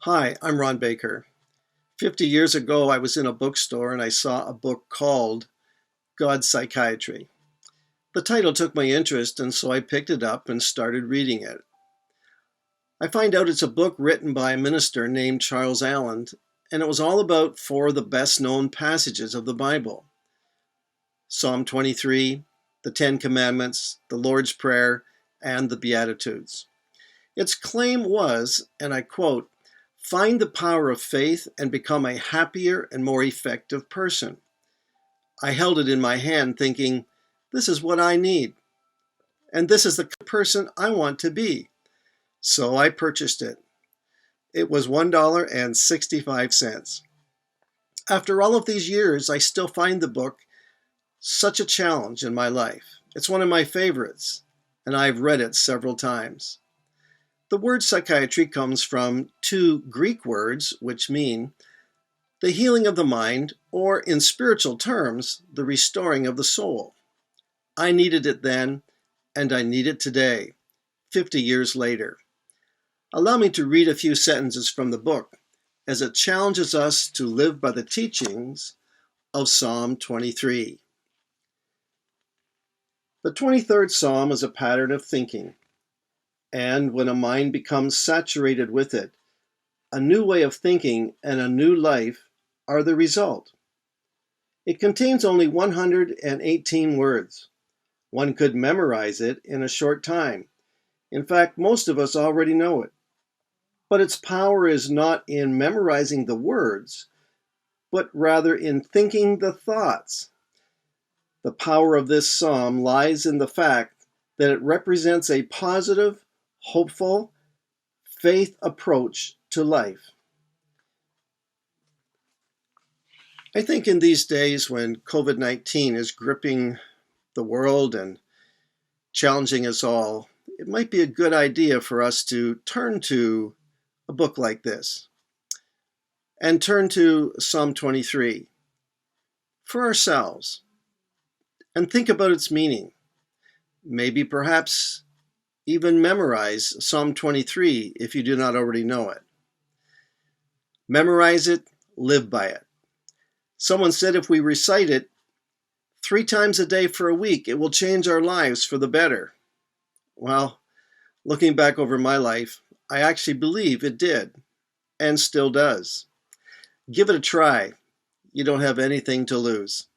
Hi, I'm Ron Baker. 50 years ago, I was in a bookstore and I saw a book called God's Psychiatry. The title took my interest, and so I picked it up and started reading it. I find out it's a book written by a minister named Charles Allan, and it was all about four of the best-known passages of the Bible: Psalm 23, the Ten Commandments, the Lord's Prayer, and the Beatitudes. Its claim was, and I quote, "Find the power of faith and become a happier and more effective person." I held it in my hand thinking, this is what I need, and this is the person I want to be. So I purchased it. It was $1.65. After all of these years, I still find the book such a challenge in my life. It's one of my favorites, and I've read it several times. The word psychiatry comes from two Greek words which mean the healing of the mind, or in spiritual terms, the restoring of the soul. I needed it then, and I need it today, 50 years later. Allow me to read a few sentences from the book, as it challenges us to live by the teachings of Psalm 23. The 23rd Psalm is a pattern of thinking, and when a mind becomes saturated with it, a new way of thinking and a new life are the result. It contains only 118 words. One could memorize it in a short time. In fact, most of us already know it. But its power is not in memorizing the words, but rather in thinking the thoughts. The power of this psalm lies in the fact that it represents a positive, hopeful, faith approach to life. I think in these days when COVID-19 is gripping the world and challenging us all, it might be a good idea for us to turn to a book like this and turn to Psalm 23 for ourselves and think about its meaning. Maybe perhaps even memorize Psalm 23 if you do not already know it. Memorize it, live by it. Someone said if we recite it 3 times a day for a week, it will change our lives for the better. Well, looking back over my life, I actually believe it did, and still does. Give it a try. You don't have anything to lose.